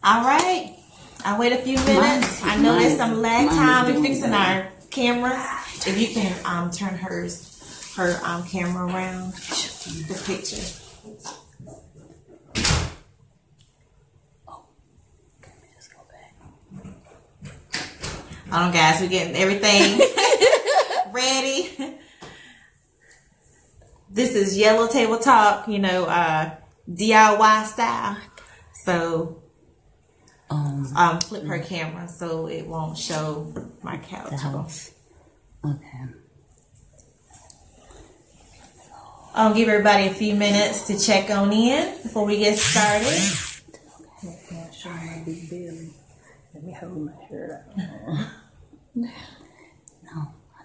All right. I wait a few minutes. I know there's some lag time in fixing our cameras. If you can turn her camera around, the picture. Let's go back. Hold on, guys. We're getting everything ready. This is Yellow Table Talk, DIY style. So flip her camera so it won't show my couch. The house. Okay. I'll give everybody a few minutes to check on in before we get started. Can't show my big belly. Let me hold my shirt out. No, I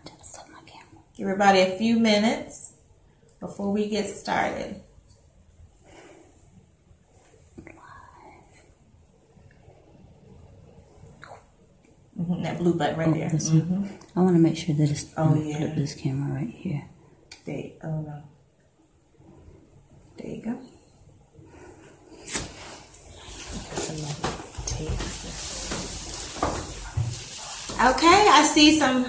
just set my camera. Give everybody a few minutes before we get started. That blue button right there. I want to make sure that it's yeah. this camera right here. No. There you go. Okay, I see some.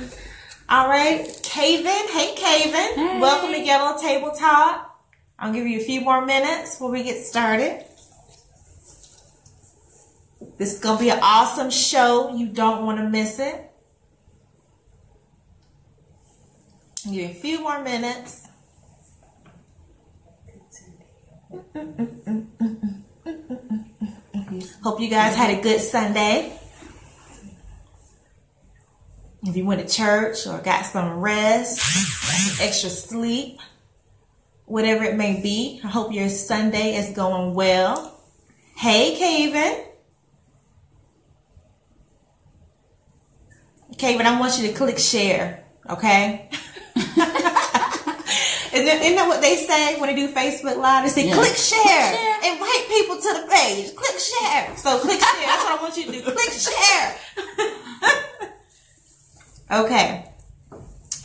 All right, Kaven. Hey, Kaven. Hey. Welcome to Yellow Table Talk. I'll give you a few more minutes before we get started. This is going to be an awesome show. You don't want to miss it. I'll give you a few more minutes. Hope you guys had a good Sunday. If you went to church or got some rest, got some extra sleep, whatever it may be, I hope your Sunday is going well. Hey, Kaven. Kaven, I want you to click share, okay? Isn't that what they say when they do Facebook Live? They say, click share. Invite people to the page. Click share. So click share. That's what I want you to do. Click share. Okay.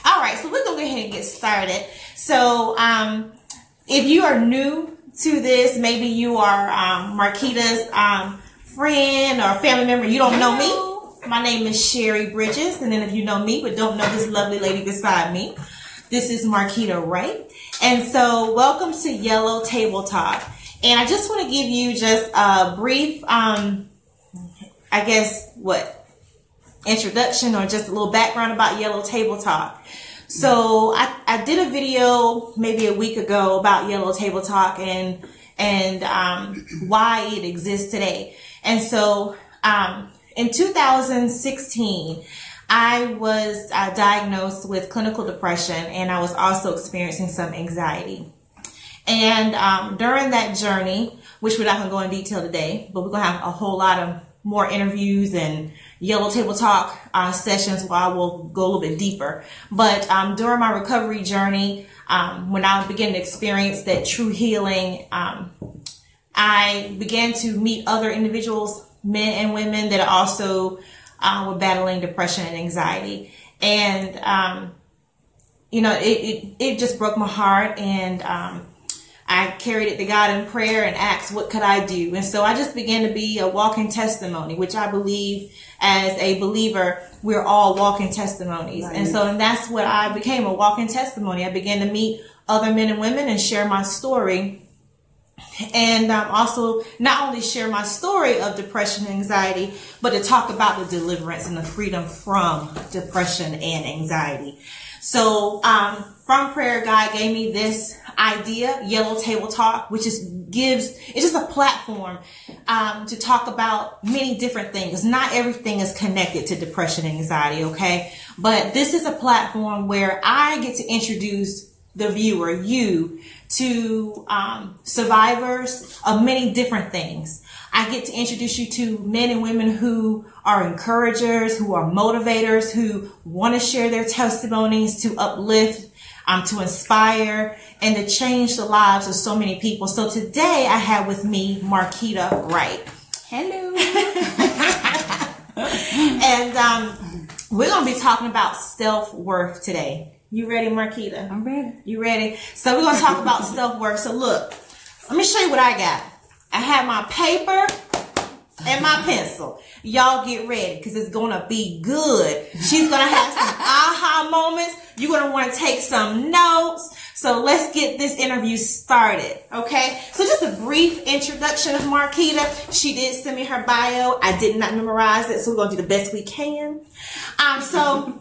All right. So we're going to go ahead and get started. So if you are new to this, maybe you are Marquita's friend or family member, you don't know me. My name is Sherry Bridges. And then if you know me but don't know this lovely lady beside me, this is Marquita Wright. And so welcome to Yellow Table Talk. And I just want to give you just a brief, introduction or just a little background about Yellow Table Talk. So I did a video maybe a week ago about Yellow Table Talk and why it exists today. And so in 2016, I was diagnosed with clinical depression, and I was also experiencing some anxiety. And during that journey, which we're not going to go in detail today, but we're going to have a whole lot of more interviews and Yellow Table Talk sessions where I will go a little bit deeper. But during my recovery journey, when I began to experience that true healing, I began to meet other individuals, men and women, that also were battling depression and anxiety. And, it just broke my heart. And I carried it to God in prayer and asked, what could I do? And so I just began to be a walking testimony, which I believe as a believer, we're all walking testimonies. Right. And that's what I became, a walking testimony. I began to meet other men and women and share my story. And also not only share my story of depression and anxiety, but to talk about the deliverance and the freedom from depression and anxiety. So from prayer, God gave me this idea, Yellow Table Talk, which it's just a platform to talk about many different things. Not everything is connected to depression and anxiety, okay? But this is a platform where I get to introduce the viewer, you, to survivors of many different things. I get to introduce you to men and women who are encouragers, who are motivators, who want to share their testimonies to uplift, to inspire, and to change the lives of so many people. So today I have with me Marquita Wright. Hello. And we're going to be talking about self-worth today. You ready, Marquita? I'm ready. You ready? So we're going to talk about self-worth. So look, let me show you what I got. I have my paper and my pencil. Y'all get ready because it's going to be good. She's going to have some aha moments. You're going to want to take some notes. So let's get this interview started, okay? So just a brief introduction of Marquita. She did send me her bio. I did not memorize it, so we're going to do the best we can. So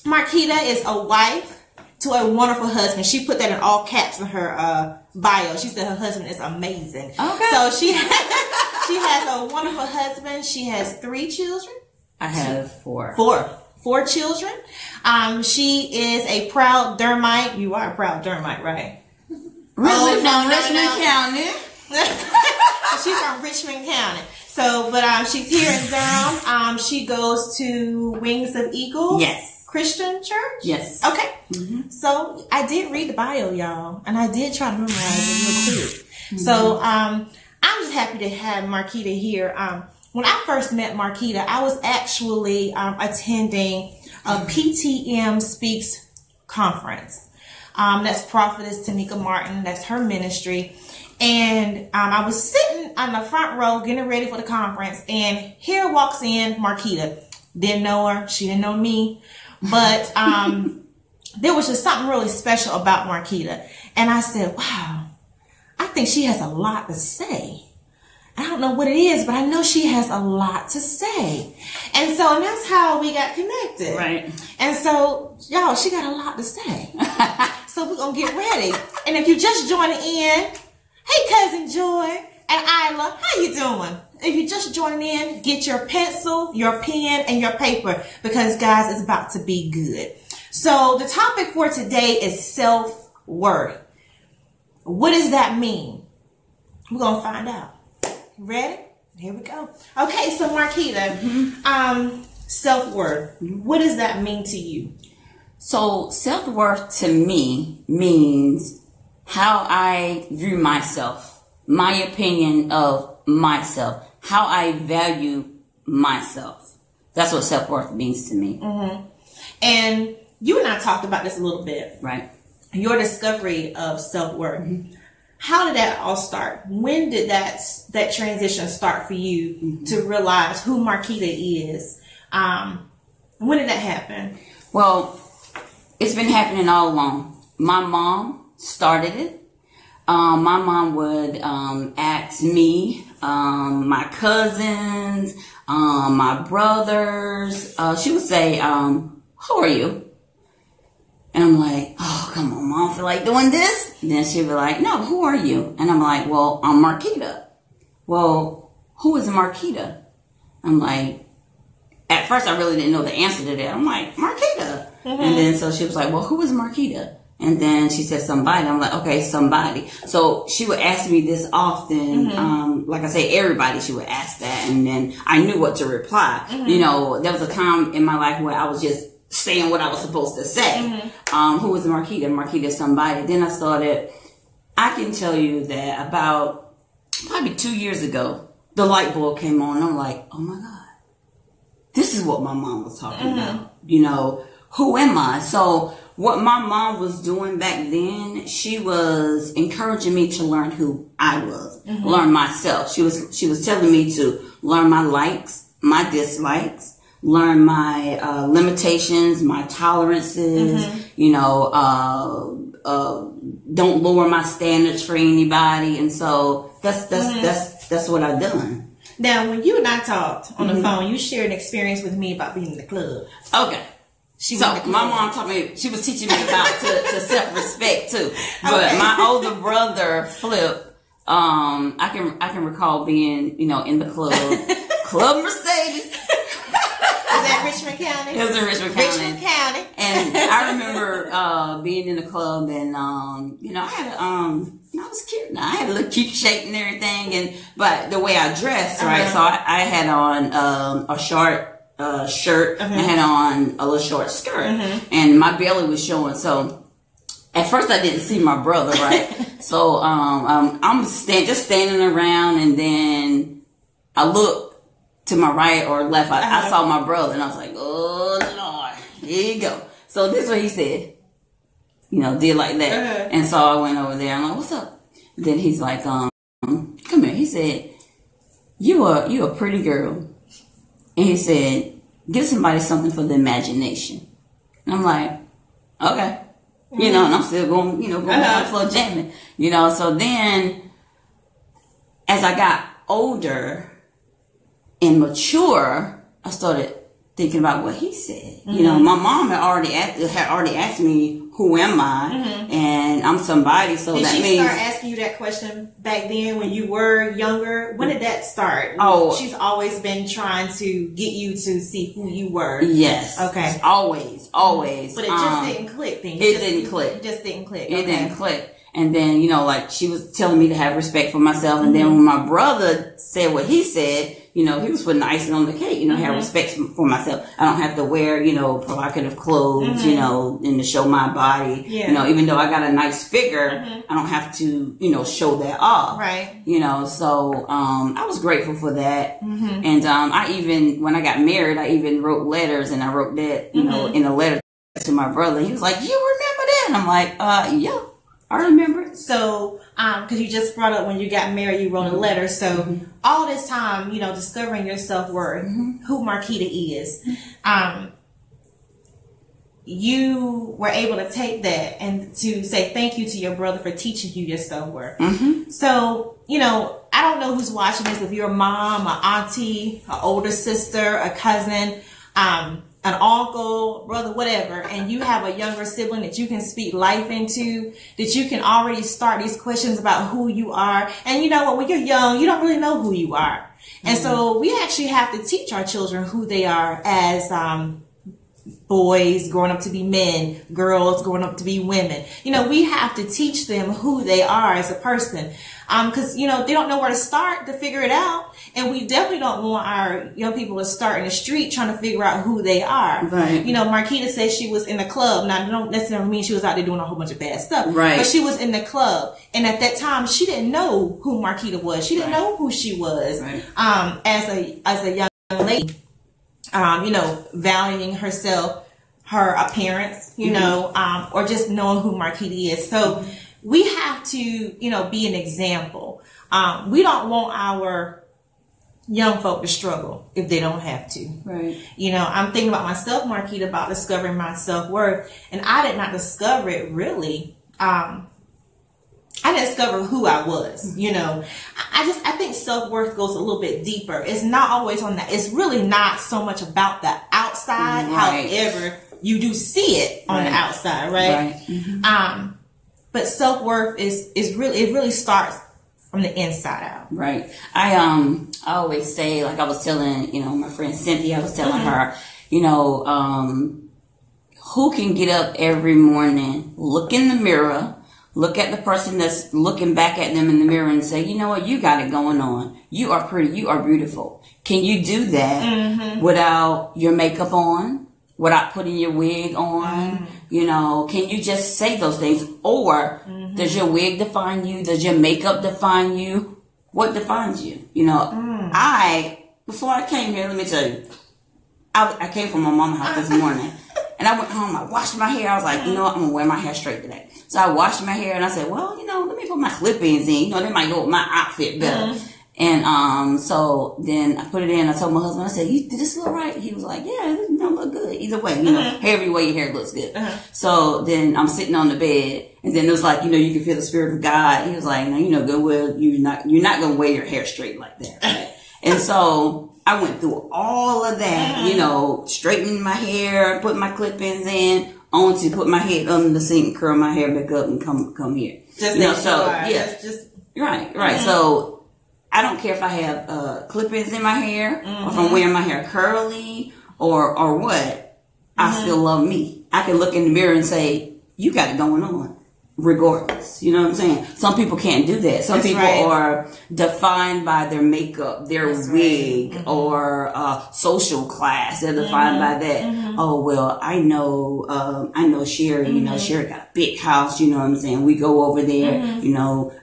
Marquita is a wife to a wonderful husband. She put that in all caps in her bio. She said her husband is amazing. Okay. So she has a wonderful husband. She has 3 children. I have 4. 4 children. She is a proud Dermite. You are a proud Dermite, right? Richmond County. She's from Richmond County. So, but she's here in Durham. She goes to Wings of Eagles. Yes. Christian church? Yes. Okay. Mm-hmm. So I did read the bio, y'all, and I did try to memorize it real quick. Mm-hmm. So I'm just happy to have Marquita here. When I first met Marquita, I was actually attending a PTM Speaks conference. That's Prophetess Tanika Martin. That's her ministry. And I was sitting on the front row getting ready for the conference, and here walks in Marquita. Didn't know her. She didn't know me. But there was just something really special about Marquita. And I said, wow, I think she has a lot to say. I don't know what it is, but I know she has a lot to say. And so that's how we got connected. Right. And so, y'all, she got a lot to say. So we're going to get ready. And if you just joining in, hey, Cousin Joy and Isla, how you doing? If you're just joining in, get your pencil, your pen, and your paper because, guys, it's about to be good. So the topic for today is self-worth. What does that mean? We're going to find out. Ready? Here we go. Okay, so Marquita, self-worth. What does that mean to you? So self-worth to me means how I view myself, my opinion of myself, how I value myself. That's what self-worth means to me. Mm-hmm. And you and I talked about this a little bit. Right. Your discovery of self-worth. Mm-hmm. How did that all start? When did that transition start for you to realize who Marquita is? When did that happen? Well, it's been happening all along. My mom started it. My mom would ask me, my cousins, my brothers. She would say, who are you? And I'm like, oh, come on, Mom, feel like doing this? And then she'd be like, no, who are you? And I'm like, well, I'm Marquita. Well, who is Marquita? I'm like, at first I really didn't know the answer to that. I'm like, Marquita. Mm-hmm. And then so she was like, well, who is Marquita? And then she said somebody. I'm like, okay, somebody. So she would ask me this often. Mm-hmm. Like I say, everybody, she would ask that. And then I knew what to reply. Mm-hmm. You know, there was a time in my life where I was just saying what I was supposed to say. Mm-hmm. Who was Marquita? Marquita somebody. Then I started, I can tell you that about probably 2 years ago, the light bulb came on. I'm like, oh my God, this is what my mom was talking about. You know, who am I? So what my mom was doing back then, she was encouraging me to learn who I was, learn myself. She was telling me to learn my likes, my dislikes, learn my limitations, my tolerances, you know, don't lower my standards for anybody. And so that's what I've done. Now, when you and I talked on the phone, you shared an experience with me about being in the club. Okay. So my mom taught me, she was teaching me about to self-respect too. But my older brother, Flip, I can recall being, you know, in the club, Club Mercedes. Is that Richmond County? It was in Richmond County. Richmond County. And I remember being in the club, and you know, I had I was cute. Now I had a little cute shape and everything, but the way I dressed, right? So I had on a short shirt and had on a little short skirt, and my belly was showing. So at first I didn't see my brother, right? So I'm just standing around, and then I looked to my right or left. I saw my brother, and I was like, oh Lord, here you go. So this is what he said, you know, did like that. And so I went over there. I'm like, what's up? And then he's like, come here. He said, you a pretty girl. And he said, give somebody something for the imagination. And I'm like, okay. You know, and I'm still going, going on for jamming. So then as I got older and mature, I started thinking about what he said. My mom had already asked me, who am I? And I'm somebody. So did that she means start asking you that question back then when you were younger? When did that start? Oh, she's always been trying to get you to see who you were. Yes. Okay. Always. But it just didn't click then. It didn't click. It just didn't click. It didn't click. And then, like she was telling me to have respect for myself. And then when my brother said what he said, he was putting the icing on the cake, have respect for myself. I don't have to wear, provocative clothes, and to show my body. Yeah. Even though I got a nice figure, I don't have to, show that off. Right. So I was grateful for that. And I even, when I got married, I even wrote letters, and I wrote that, in a letter to my brother. He was like, you remember that? And I'm like, yeah. I remember. So, because you just brought up when you got married, you wrote a letter. So, all this time, discovering your self-worth, who Marquita is, you were able to take that and to say thank you to your brother for teaching you your self-worth. So, I don't know who's watching this, if you're a mom, an auntie, an older sister, a cousin, an uncle, brother, whatever, and you have a younger sibling that you can speak life into, that you can already start these questions about who you are. And when you're young, you don't really know who you are. And so we actually have to teach our children who they are as boys growing up to be men, girls growing up to be women. We have to teach them who they are as a person. Because, they don't know where to start to figure it out. And we definitely don't want our young people to start in the street trying to figure out who they are. Right. Marquita said she was in the club. Now, I don't necessarily mean she was out there doing a whole bunch of bad stuff. Right. But she was in the club. And at that time, she didn't know who Marquita was. She didn't know who she was. Right. As a young lady, valuing herself, her appearance, or just knowing who Marquita is. So we have to, be an example. We don't want our young folk to struggle if they don't have to. Right. I'm thinking about myself, Marquita, about discovering my self-worth. And I did not discover it really. I didn't discover who I was, I think self-worth goes a little bit deeper. It's not always on that. It's really not so much about the outside. Right. However, you do see it on the outside, right? But self-worth is really, it really starts from the inside out. Right. I always say, like I was telling, my friend Cynthia, I was telling her, who can get up every morning, look in the mirror, look at the person that's looking back at them in the mirror and say, you know what, you got it going on. You are pretty. You are beautiful. Can you do that without your makeup on, without putting your wig on? Can you just say those things? Or does your wig define you? Does your makeup define you? What defines you? Before I came here, let me tell you, I came from my mama's house this morning. And I went home, I washed my hair. I was like, I'm going to wear my hair straight today. So I washed my hair and I said, well, let me put my clip-ins in. They might go with my outfit better. And so then I put it in. I told my husband, I said, did this look right? He was like, yeah, it don't look good. Either way, every way your hair looks good. So then I'm sitting on the bed. And then it was like, you can feel the spirit of God. He was like, no, go well, you're not going to wear your hair straight like that. Right? And so I went through all of that, straightening my hair, putting my clip-ins in, on to put my head under the sink, curl my hair back up, and come here. Just Right. So I don't care if I have clip-ins in my hair, or if I'm wearing my hair curly, or what. I still love me. I can look in the mirror and say, you got it going on. Regardless, you know what I'm saying? Some people can't do that. Some people are defined by their makeup, their wig, or social class. They're defined by that. Oh well, I know Sherry. Sherry got a big house. You know what I'm saying? We go over there.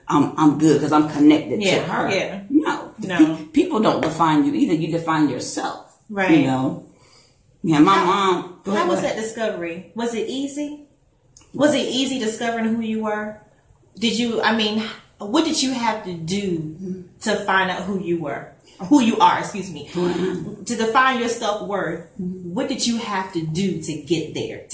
I'm good because I'm connected to her. Yeah. No. People don't define you either. You define yourself. Right. Yeah. My mom. How was that discovery? Was it easy? Was it easy discovering who you were? Did you, what did you have to do to find out who you are, excuse me, to define your self-worth? What did you have to do to get there,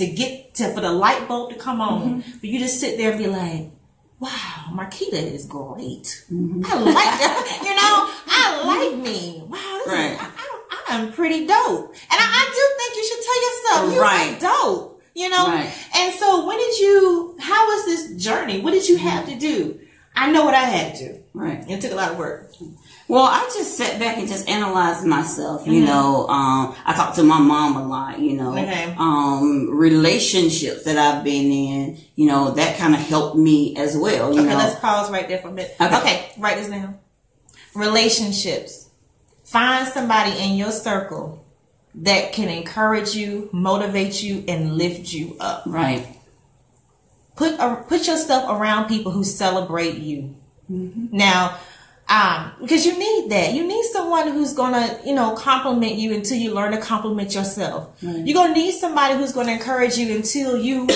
for the light bulb to come on, for you to sit there and be like, wow, Marquita is great. I like that. I like me. Wow, I'm pretty dope. And I do think you should tell yourself, you're dope. Right. And so how was this journey? What did you have to do? I know what I had to do. Right. It took a lot of work. Well, I just sat back and just analyzed myself. I talked to my mom a lot, relationships that I've been in, that kind of helped me as well. Okay, let's pause right there for a minute. Okay, write this down. Relationships. Find somebody in your circle that can encourage you, motivate you, and lift you up. Right. Put yourself around people who celebrate you. Now, because you need that. You need someone who's gonna, compliment you until you learn to compliment yourself. You're gonna need somebody who's gonna encourage you until you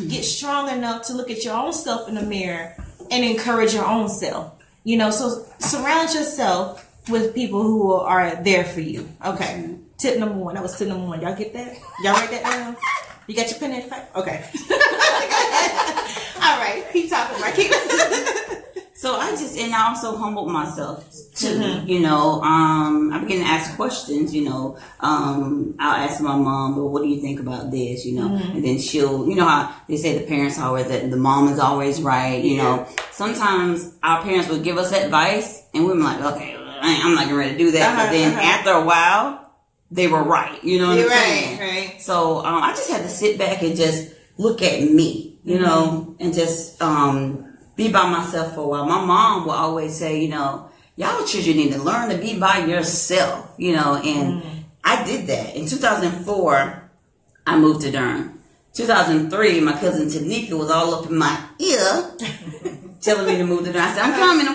get strong enough to look at your own self in the mirror and encourage your own self. So surround yourself with people who are there for you. Okay. Tip number 1. That was tip number 1. Y'all get that? Y'all write that down? You got your pen and paper? Okay. All right. Keep talking, right? So I also humbled myself too. I began to ask questions. I'll ask my mom, well, what do you think about this? And then she'll, how they say the parents always, that the mom is always right. Sometimes our parents would give us advice and we're like, okay, I'm not ready to do that. But then after a while, they were right. You know what I'm saying? Right. So I just had to sit back and just look at me, and just be by myself for a while. My mom will always say, y'all children need to learn to be by yourself, and I did that. In 2004, I moved to Durham. 2003, my cousin Tanika was all up in my ear telling me to move to Durham. I said, I'm coming.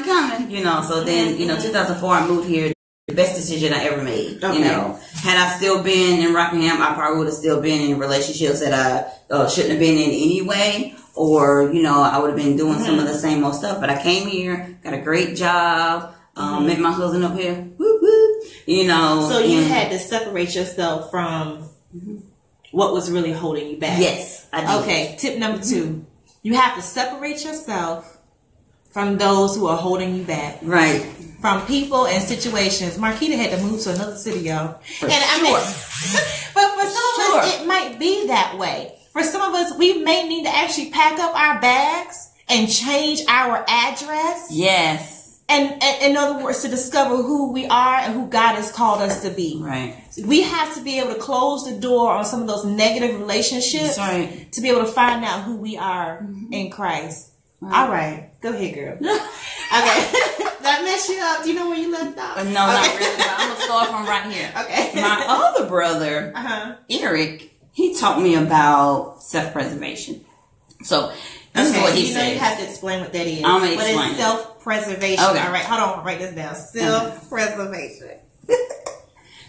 So then, 2004, I moved here. The best decision I ever made. Okay. Had I still been in Rockingham, I probably would have still been in relationships that I shouldn't have been in anyway. Or, I would have been doing some of the same old stuff. But I came here, got a great job, met my husband up here. Whoop, whoop, So you had to separate yourself from what was really holding you back. Yes, I did. Okay, tip number 2. You have to separate yourself from those who are holding you back. Right. From people and situations. Marquita had to move to another city, y'all. But for some of us, it might be that way. For some of us, we may need to actually pack up our bags and change our address. Yes. And in other words, to discover who we are and who God has called us to be. Right. We have to be able to close the door on some of those negative relationships. That's right. To be able to find out who we are in Christ. Right. All right. Go ahead, girl. Okay. Did I mess you up? Do you know where you left off? No, not really. But I'm going to start from right here. Okay. My other brother, Eric, he taught me about self-preservation. So, this is what he says. You have to explain what that is. I'm going to explain. What is self-preservation? Okay. All right. Hold on. I'll write this down. Self-preservation.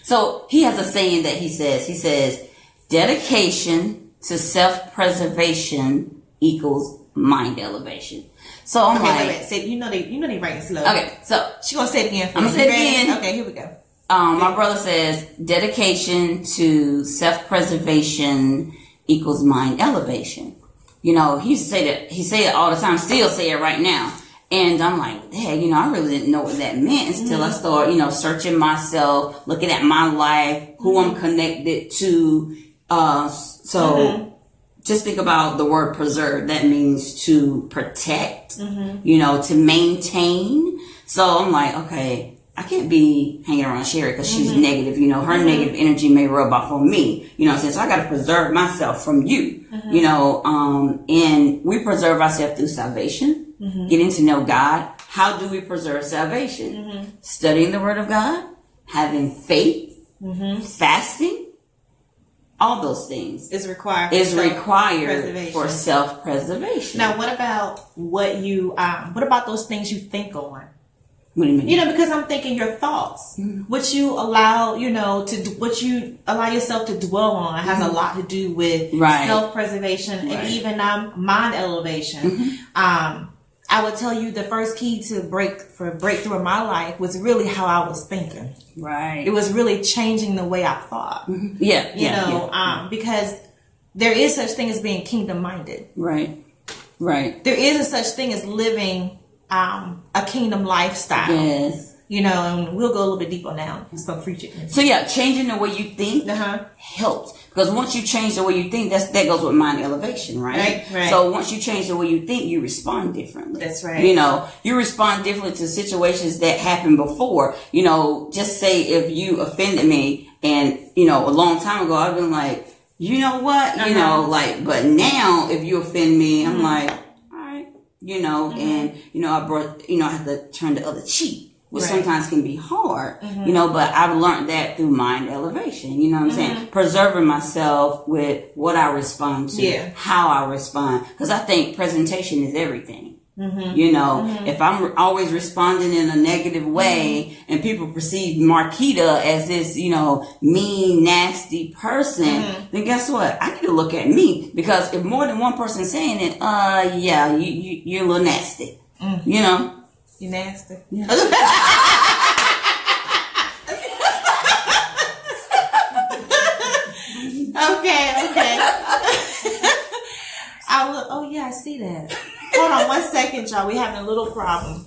So, he has a saying that he says, dedication to self-preservation equals mind elevation. So I'm wait. Say, you know they writing slow. Okay, so she gonna say it again. I'm gonna say it again. Okay, here we go. My brother says dedication to self-preservation equals mind elevation. He used to say that. He say it all the time. Still say it right now. And I'm like, Dad, I really didn't know what that meant until I started, searching myself, looking at my life, who I'm connected to. Just think about the word preserve. That means to protect, to maintain. So I'm like, okay, I can't be hanging around Sherry because she's negative. Her negative energy may rub off on me. So I got to preserve myself from you. And we preserve ourselves through salvation, getting to know God. How do we preserve salvation? Studying the Word of God, having faith, fasting. All those things is required for self-preservation. Now, what about those things you think on? What do you mean? Because I'm thinking your thoughts, what you allow, what you allow yourself to dwell on has a lot to do with self-preservation and even mind elevation. I I would tell you the first key to breakthrough in my life was really how I was thinking. Right. It was really changing the way I thought. Mm-hmm. Yeah. You know, because there is such thing as being kingdom minded. Right. Right. There is a such thing as living a kingdom lifestyle. Yes. You know, and we'll go a little bit deeper now. Some preaching. So yeah, changing the way you think helps, because once you change the way you think, that goes with mind elevation, right? Right. So once you change the way you think, you respond differently. That's right. You know, you respond differently to situations that happened before. You know, just say if you offended me, and you know, a long time ago, I've been like, you know what, you know, like, but now if you offend me, I'm like, all right, you know, and you know, I have to turn the other cheek. Which sometimes can be hard, you know, but I've learned that through mind elevation, you know what I'm saying? Preserving myself with what I respond to, how I respond. Because I think presentation is everything. You know, if I'm always responding in a negative way and people perceive Marquita as this, you know, mean, nasty person, then guess what? I need to look at me, because if more than one person saying it, yeah, you're a little nasty, you know? You nasty. Yeah. Okay. Oh yeah, I see that. Hold on 1 second, y'all. We having a little problem.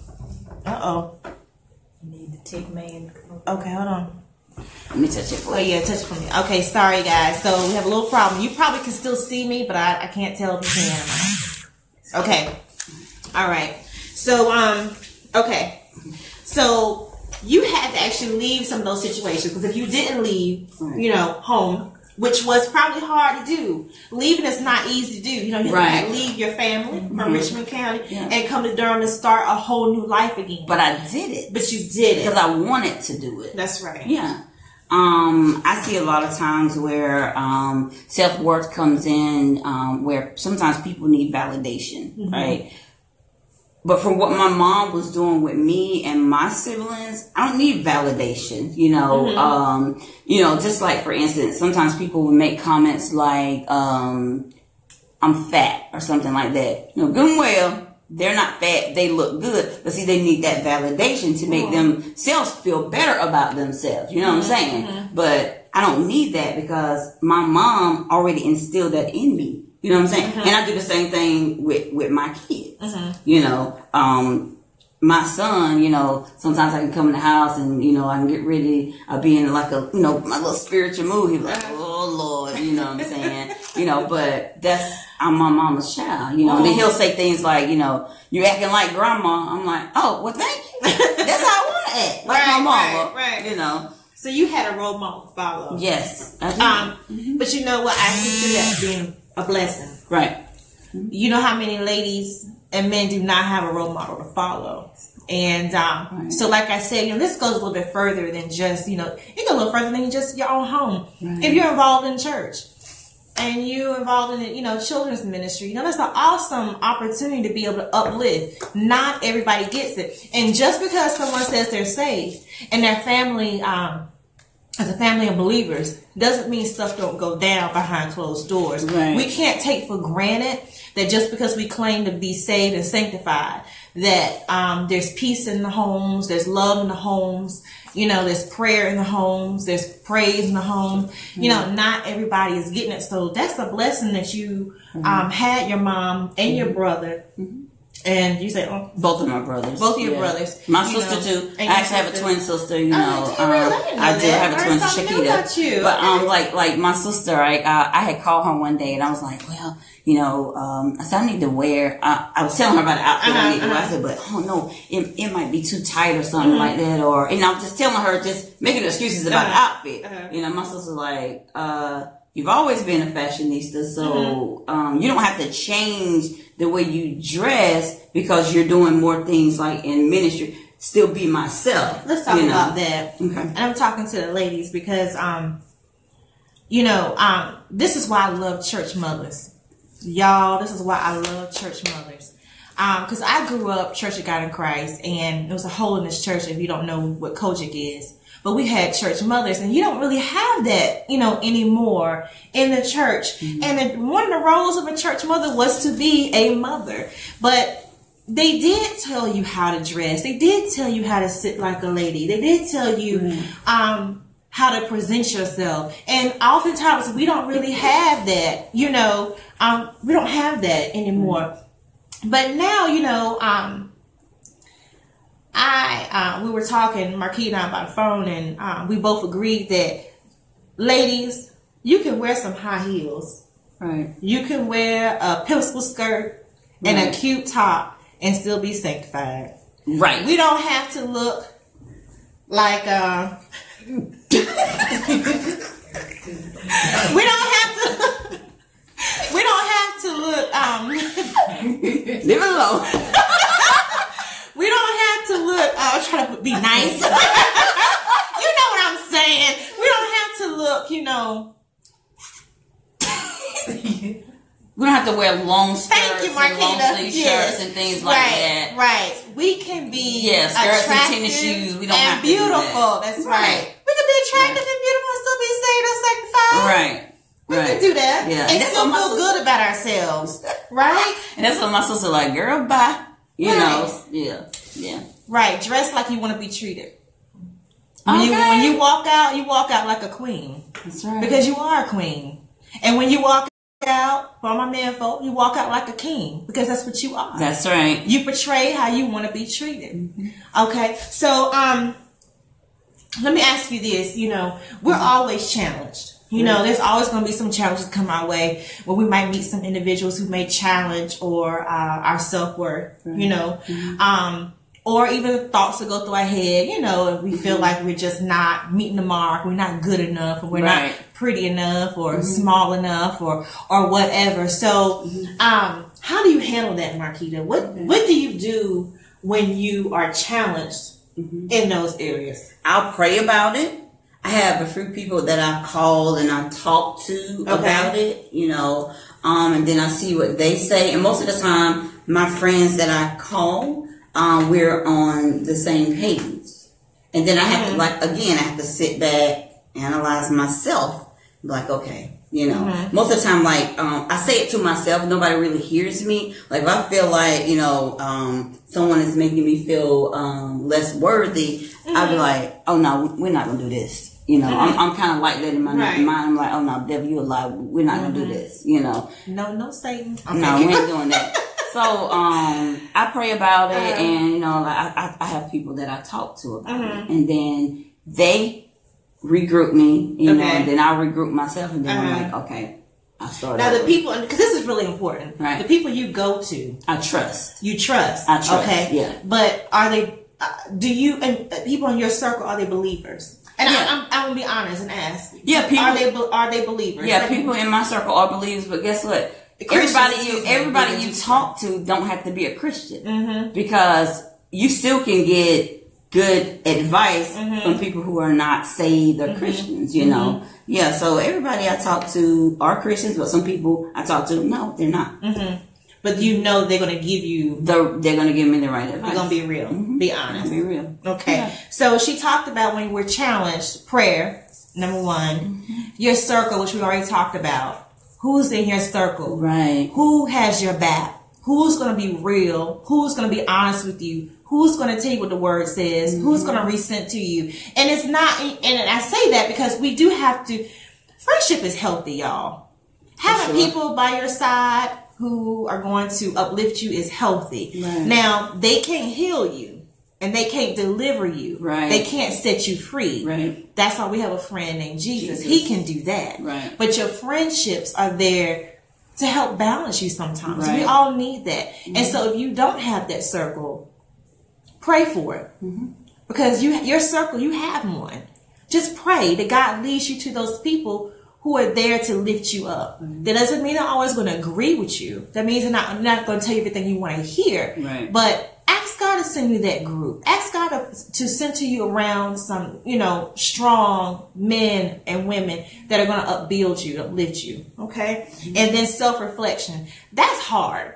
Uh-oh. You need the tech man to come over. Okay, hold on. Let me touch it for you. Oh yeah, touch it for me. Okay, sorry guys. So we have a little problem. You probably can still see me, but I can't tell if you can or not. Okay. All right. So okay. So you had to actually leave some of those situations, because if you didn't leave, you know, home, which was probably hard to do. Leaving is not easy to do. You know, you have to leave your family from Richmond County and come to Durham and start a whole new life again. But I did it. But you did it. Because I wanted to do it. That's right. Yeah. I see a lot of times where self-worth comes in, where sometimes people need validation, right? But from what my mom was doing with me and my siblings, I don't need validation, you know. You know, just like, for instance, sometimes people would make comments like, I'm fat or something like that. You know, good and well, they're not fat, they look good. But see, they need that validation to make themselves feel better about themselves. You know what I'm saying? But I don't need that, because my mom already instilled that in me. You know what I'm saying? And I do the same thing with my kids. You know, my son, you know, sometimes I can come in the house and, you know, I can get ready. I'll be in like a, you know, my little spiritual mood. He's like, oh Lord, you know what I'm saying? You know, but I'm my mama's child, you know. And then he'll say things like, you know, you acting like grandma. I'm like, oh, well, thank you. That's how I want to act, like my mama. Right. You know. So you had a role model to follow. Yes. I do. But you know what? I consider that being a blessing. Right. You know how many ladies and men do not have a role model to follow. And so like I said, you know, this goes a little bit further than just, you know, it goes a little further than just your own home. If you're involved in church and you're involved in, you know, children's ministry, you know, that's an awesome opportunity to be able to uplift. Not everybody gets it. And just because someone says they're saved and their family, as a family of believers, doesn't mean stuff don't go down behind closed doors. We can't take for granted that just because we claim to be saved and sanctified, that there's peace in the homes, there's love in the homes, you know, there's prayer in the homes, there's praise in the home. You know, not everybody is getting it. So that's a blessing that you had your mom and your brother. And you say, oh, both of my brothers. Both of your brothers. My sister too. I actually have a twin sister, you know. I do have a twin sister, Shakita. But like my sister, I had called her one day and I was like, well, you know, I said I need to wear. I was telling her about the outfit I need to wear. I said, but oh no, it might be too tight or something like that, or and I was just telling her, just making excuses about the outfit. You know, my sister's like, you've always been a fashionista, so you don't have to change the way you dress because you're doing more things like in ministry. Still be myself. Let's talk about that. Okay. And I'm talking to the ladies because, you know, this is why I love church mothers. Y'all, this is why I love church mothers. Because I grew up Church of God in Christ, and there was a hole in this church if you don't know what Kojic is. But we had church mothers, and you don't really have that, you know, anymore in the church. And one of the roles of a church mother was to be a mother. But they did tell you how to dress. They did tell you how to sit like a lady. They did tell you how to present yourself. And oftentimes we don't really have that, we don't have that anymore. But now, we were talking, Marquis and I, by the phone, and we both agreed that, ladies, you can wear some high heels. Right. You can wear a pencil skirt and a cute top and still be sanctified. Right. We don't have to look like we don't have to look leave it alone. We don't have to look I'm trying to be nice. You know what I'm saying? We don't have to look, We don't have to wear long skirts you, and long sleeve shirts and things like that. Right. We can be skirts and tennis shoes. We don't have to beautiful. do that. That's right. We can be attractive and beautiful and still be saved and sanctified. Right. We can do that. Yeah. And still feel good about ourselves. Right? And that's what my sister like, girl, bye. You know. Yeah. Right. Dress like you want to be treated. When you walk out like a queen. That's right. Because you are a queen. And when you walk out, for my men folk, you walk out like a king, because that's what you are. That's right. You portray how you want to be treated. Mm-hmm. Okay, so let me ask you this. We're always challenged. There's always going to be some challenges come our way where we might meet some individuals who may challenge or our self-worth. Mm-hmm. Or even thoughts that go through our head, if we feel like we're just not meeting the mark, we're not good enough, or we're not pretty enough, or small enough, or whatever. So, how do you handle that, Marquita? What do you do when you are challenged in those areas? I'll pray about it. I have a few people that I call and I talk to about it, and then I see what they say. And most of the time, my friends that I call, we're on the same page. And then I have to, I have to sit back, analyze myself, like, okay, most of the time, I say it to myself, nobody really hears me. Like, if I feel like, someone is making me feel less worthy, I'll be like, oh no, we're not gonna do this. I'm kind of like that in my mind. I'm like, oh no, devil, you a lie. We're not gonna do this. No, Satan. Okay. No, we ain't doing that. So I pray about it, and I have people that I talk to about it, and then they regroup me, and then I regroup myself, and then I'm like, okay, I start. Now the people, because this is really important, right? The people you go to, I trust. You trust. I trust. Okay, yeah. But are they? And people in your circle, are they believers? And I'm gonna be honest and ask. Yeah, people are they believers? Yeah, people in my circle are believers, but guess what? Everybody you talk to don't have to be a Christian, because you still can get good advice from people who are not saved or Christians. Yeah. So everybody I talk to are Christians, but some people I talk to, no, they're not. But they're going to give you... They're going to give me the right advice. They're going to be real. Be honest. Be real. Okay. Yeah. So she talked about when we're challenged, prayer, number one. Your circle, which we already talked about. Who's in your circle? Right. Who has your back? Who's going to be real? Who's going to be honest with you? Who's going to tell you what the word says? Who's going to resent to you? And it's not... And I say that because we do have to... Friendship is healthy, y'all. Having people by your side who are going to uplift you is healthy. Right. Now, they can't heal you and they can't deliver you. Right. They can't set you free. Right. That's why we have a friend named Jesus. He can do that. Right. But your friendships are there to help balance you sometimes. Right. We all need that. And so if you don't have that circle, pray for it. Because your circle, you have one. Just pray that God leads you to those people who are there to lift you up. That doesn't mean they're always going to agree with you. That means they're not going to tell you everything you want to hear. Right. But ask God to send you that group. Ask God to center you around some, strong men and women that are going to upbuild you, uplift you. Okay? And then self-reflection. That's hard.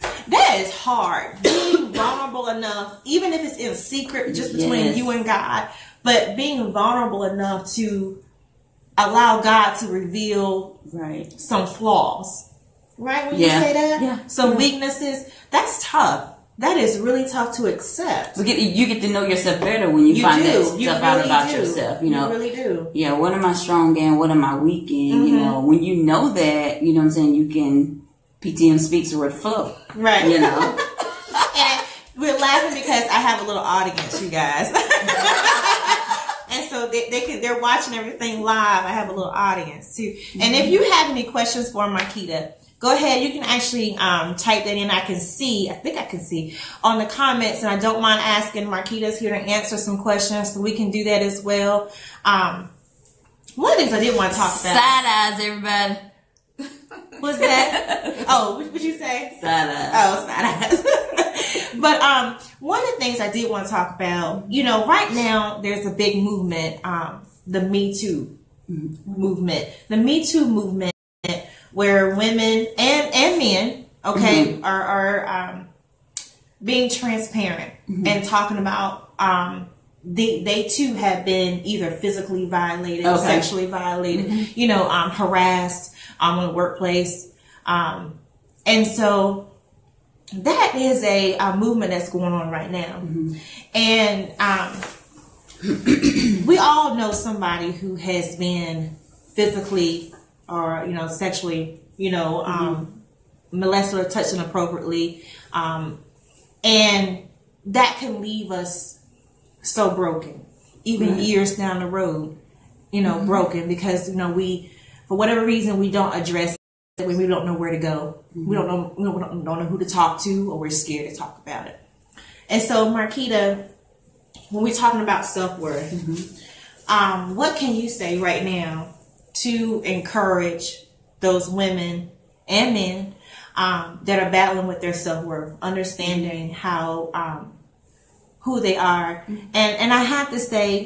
That is hard. Being vulnerable enough, even if it's in secret, just between you and God, but being vulnerable enough to allow God to reveal some flaws. Right? When you say that? Yeah. Some weaknesses. That's tough. That is really tough to accept. You get to know yourself better when you find that stuff out about yourself. You know, you really do. Yeah, what am I strong in? What am I weak in? You know, when you know that, you know what I'm saying, you can PTM speaks or flow. Right. You know. And we're laughing because I have a little audience, you guys. And so they're watching everything live. I have a little audience too. And if you have any questions for Marquita, go ahead. You can actually type that in. I think I can see on the comments, and I don't mind asking. Marquita's here to answer some questions, so we can do that as well. One of the things I did want to talk about. Side eyes, everybody. What's that? Oh, what you say? Side eyes. Oh, side eyes. But one of the things I did want to talk about, you know, right now there's a big movement, the Me Too movement. The Me Too movement, where women and men, okay, are being transparent and talking about they too have been either physically violated, sexually violated, you know, harassed in the workplace, and so that is a movement that's going on right now, and we all know somebody who has been physically or, you know, sexually, you know, molested or touched inappropriately. And that can leave us so broken, even years down the road, you know, broken because, you know, for whatever reason, we don't address it when we don't know where to go. We don't know who to talk to, or we're scared to talk about it. And so, Marquita, when we're talking about self-worth, what can you say right now to encourage those women and men that are battling with their self-worth, understanding how who they are, and I have to say,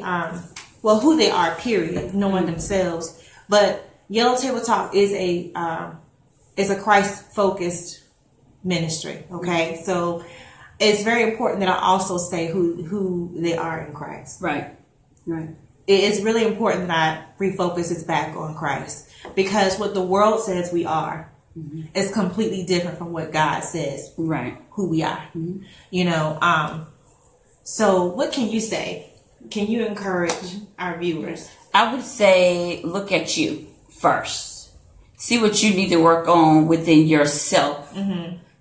who they are, period, knowing themselves. But Yellow Table Talk is a Christ-focused ministry. Okay, so it's very important that I also say who they are in Christ. Right. It is really important that I refocus this back on Christ, because what the world says we are is completely different from what God says who we are. You know, so what can you say? Can you encourage our viewers? I would say look at you first. See what you need to work on within yourself.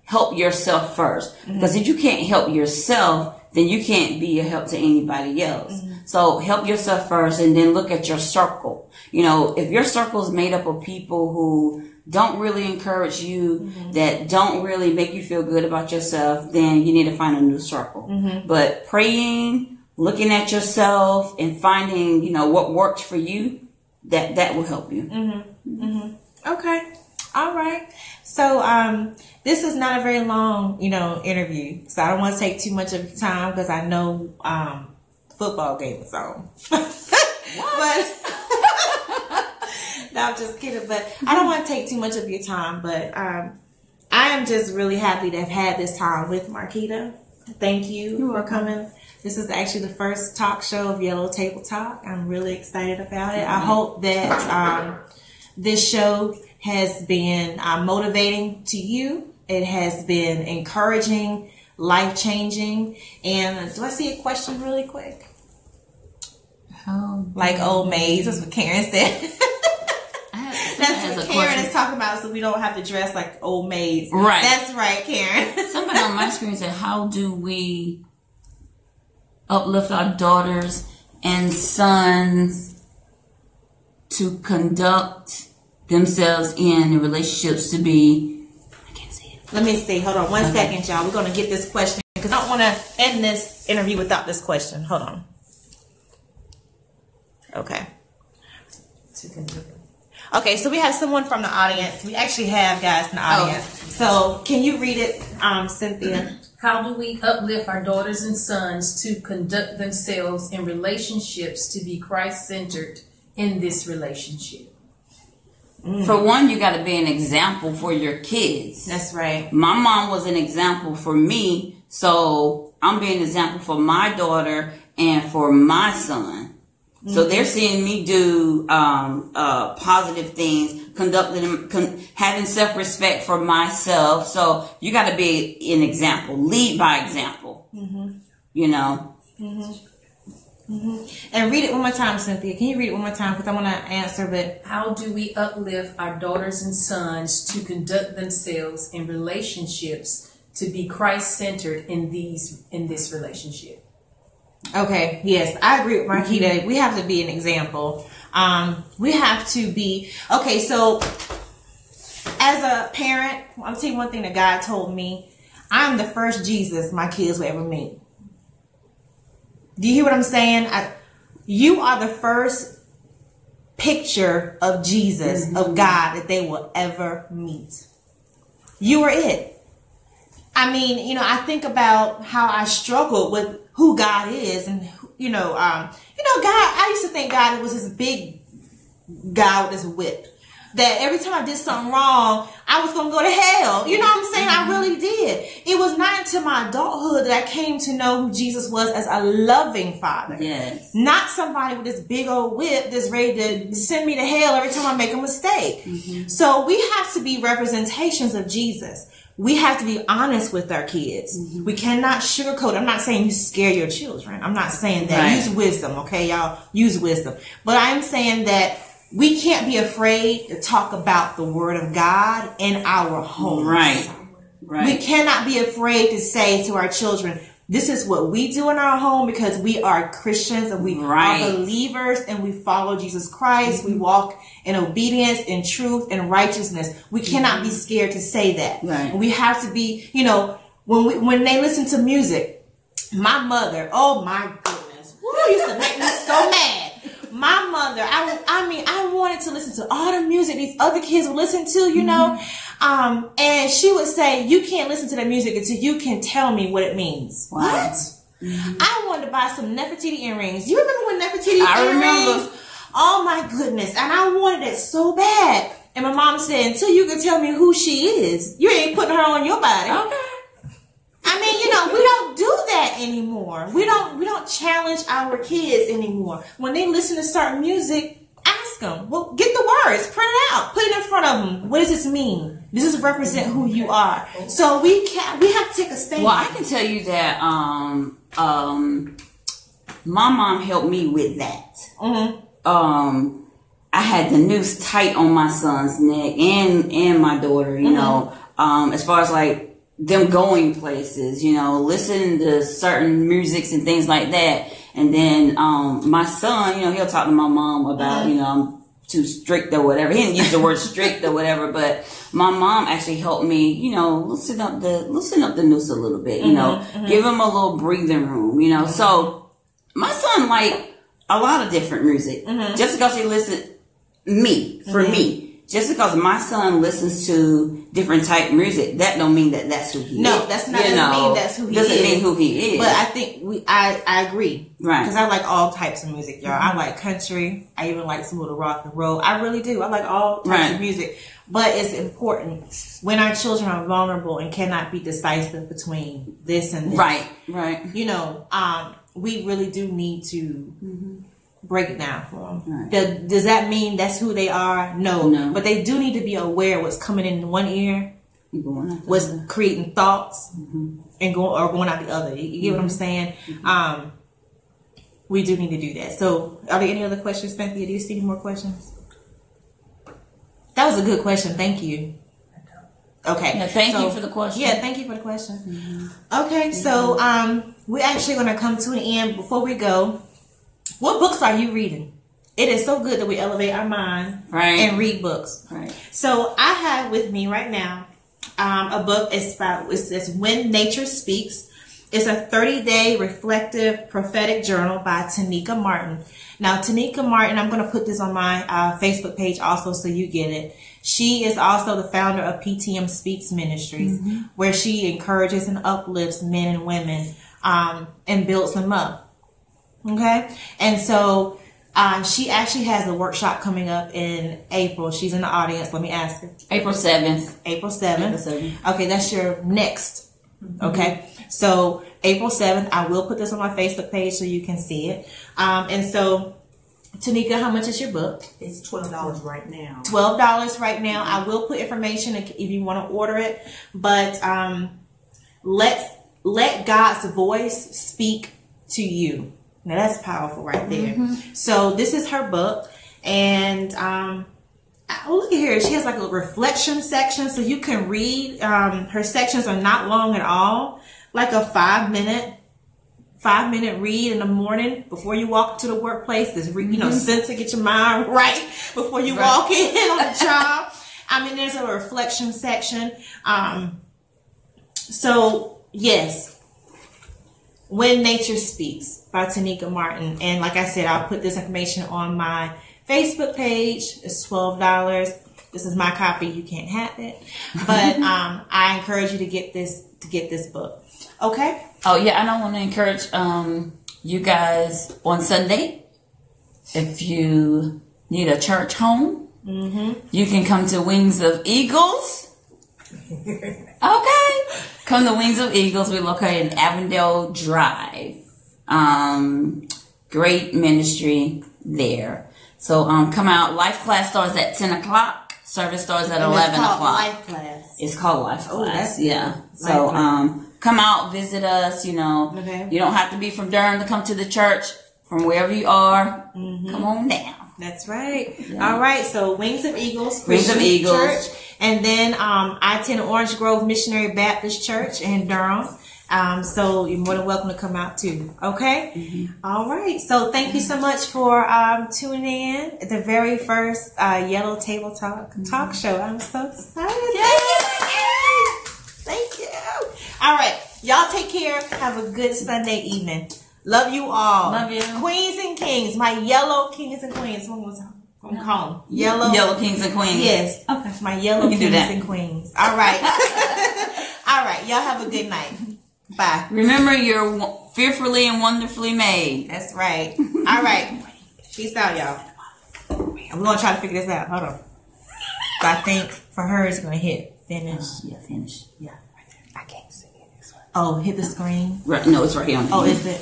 Help yourself first. Because if you can't help yourself, then you can't be a help to anybody else. So help yourself first, and then look at your circle. You know, if your circle is made up of people who don't really encourage you, that don't really make you feel good about yourself, then you need to find a new circle. But praying, looking at yourself, and finding, you know, what works for you, that will help you. Okay. All right. So, this is not a very long, you know, interview. So I don't want to take too much of your time because I know, football game is on. But no, I'm just kidding. But I don't want to take too much of your time. But I am just really happy to have had this time with Marquita. Thank you for coming. This is actually the first talk show of Yellow Table Talk. I'm really excited about it. I hope that this show has been motivating to you. It has been encouraging, life-changing. And do I see a question really quick? Like old maids, that's what Karen said. That's what Karen is talking about, so we don't have to dress like old maids. Right. That's right, Karen. Somebody on my screen said, how do we uplift our daughters and sons to conduct themselves in relationships to be... I can't see it. Let me see. Hold on one second, y'all. We're going to get this question because I don't want to end this interview without this question. Hold on. Okay. Okay, so we have someone from the audience. We actually have guys in the audience. So can you read it, Cynthia? How do we uplift our daughters and sons to conduct themselves in relationships to be Christ-centered in this relationship? For one, you got to be an example for your kids. That's right. My mom was an example for me, so I'm being an example for my daughter and for my son. So they're seeing me do positive things, having self-respect for myself. So you got to be an example, lead by example. You know. And read it one more time, Cynthia. Can you read it one more time? Because I want to answer, but how do we uplift our daughters and sons to conduct themselves in relationships to be Christ-centered in this relationship? Okay, yes, I agree with Marquita. We have to be an example. We have to be, okay, so as a parent, I'll tell you one thing that God told me. I'm the first Jesus my kids will ever meet. Do you hear what I'm saying? You are the first picture of Jesus, of God, that they will ever meet. You are it. I mean, you know, I think about how I struggled with who God is, and God. I used to think God was this big guy with this whip. That every time I did something wrong, I was going to go to hell. You know what I'm saying? I really did. It was not until my adulthood that I came to know who Jesus was as a loving father. Yes. Not somebody with this big old whip that's ready to send me to hell every time I make a mistake. So we have to be representations of Jesus. We have to be honest with our kids. We cannot sugarcoat. I'm not saying you scare your children. I'm not saying that. Right. Use wisdom, okay, y'all? Use wisdom. But I'm saying that we can't be afraid to talk about the word of God in our homes. Right. We cannot be afraid to say to our children, this is what we do in our home, because we are Christians and we are believers and we follow Jesus Christ. We walk in obedience, in truth, and righteousness. We cannot be scared to say that. Right. We have to be, when they listen to music, my mother, oh my goodness, used to make me so mad. My mother, I wanted to listen to all the music these other kids would listen to, and she would say, you can't listen to the music until you can tell me what it means. Wow. What? I wanted to buy some Nefertiti earrings. You remember when Nefertiti earrings? I remember. Oh my goodness. And I wanted it so bad. And my mom said, until you can tell me who she is, you ain't putting her on your body. Okay. I mean, we don't do that anymore. We don't challenge our kids anymore. When they listen to certain music, ask them, well, get the words, print it out, put it in front of them. What does this mean? Does this represent who you are? So we have to take a stand. Well, I can tell you that my mom helped me with that. I had the noose tight on my son's neck and my daughter, you know, as far as like them going places, listening to certain musics and things like that. And then my son, he'll talk to my mom about, I'm too strict or whatever. He didn't use the word strict or whatever, but my mom actually helped me, loosen up the noose a little bit, give him a little breathing room, So my son liked a lot of different music. Just because he listened for me. Just because my son listens to different type of music, that don't mean that that's who he is. No, that's not doesn't mean that's who he is. Doesn't mean who he is. But I think I agree. Right. Because I like all types of music, y'all. I like country. I even like some little rock and roll. I really do. I like all types of music. But it's important when our children are vulnerable and cannot be decisive between this and this. Right. We really do need to break it down for them. Right. Does that mean that's who they are? No. But they do need to be aware what's coming in one ear, what's creating thoughts, and going out the other. You get what I'm saying? We do need to do that. So, are there any other questions, Cynthia? Do you see any more questions? That was a good question. Thank you. Okay. Yeah, thank you for the question. Yeah, thank you for the question. Okay, so we're actually going to come to an end. Before we go, what books are you reading? It is so good that we elevate our mind and read books. Right. So I have with me right now a book. It says When Nature Speaks. It's a 30-day reflective prophetic journal by Tanika Martin. Now, Tanika Martin, I'm going to put this on my Facebook page also so you get it. She is also the founder of PTM Speaks Ministries, where she encourages and uplifts men and women and builds them up. Okay? And so she actually has a workshop coming up in April. She's in the audience. Let me ask her. April 7th. April 7th. Okay, that's your next. Okay? So April 7th, I will put this on my Facebook page so you can see it. And so Tanika, how much is your book? It's $12 right now. $12 right now. I will put information if you want to order it, but let God's voice speak to you. Now that's powerful right there. So this is her book, and look at here. She has like a reflection section, so you can read. Her sections are not long at all, like a 5-minute read in the morning before you walk to the workplace. This sense to get your mind right before you walk in on the job. I mean, there's a reflection section. So yes, When Nature Speaks by Tanika Martin, and like I said, I'll put this information on my Facebook page. It's $12. This is my copy. You can't have it, but I encourage you to get this book. Okay. Oh yeah, and I want to encourage you guys on Sunday. If you need a church home, you can come to Wings of Eagles. Okay, come to Wings of Eagles. We're located in Avondale Drive. Great ministry there. So come out. Life class starts at 10 o'clock. Service starts at 11 o'clock. Life class. It's called Life Class. Yeah. So come out, visit us. You know, you don't have to be from Durham to come to the church. From wherever you are, come on down. That's right. Yeah. All right. So Wings of Eagles, Wings of Eagles, Church, and then I attend Orange Grove Missionary Baptist Church in Durham. So you're more than welcome to come out too. Okay. All right. So thank you so much for tuning in at the very first Yellow Table Talk talk show. I'm so excited. Thank you. All right. Y'all take care. Have a good Sunday evening. Love you all. Love you. Queens and kings. My yellow kings and queens. What was I'm calling yellow kings and queens. Yes. Okay. My yellow kings and queens. All right. All right. Y'all have a good night. Bye. Remember, you're fearfully and wonderfully made. That's right. All right. Peace out, y'all. I'm going to try to figure this out. Hold on. So I think for her, it's going to hit finish. Yeah, finish. Yeah. I can't see it. Oh, hit the screen. Right. No, it's right here on the is it?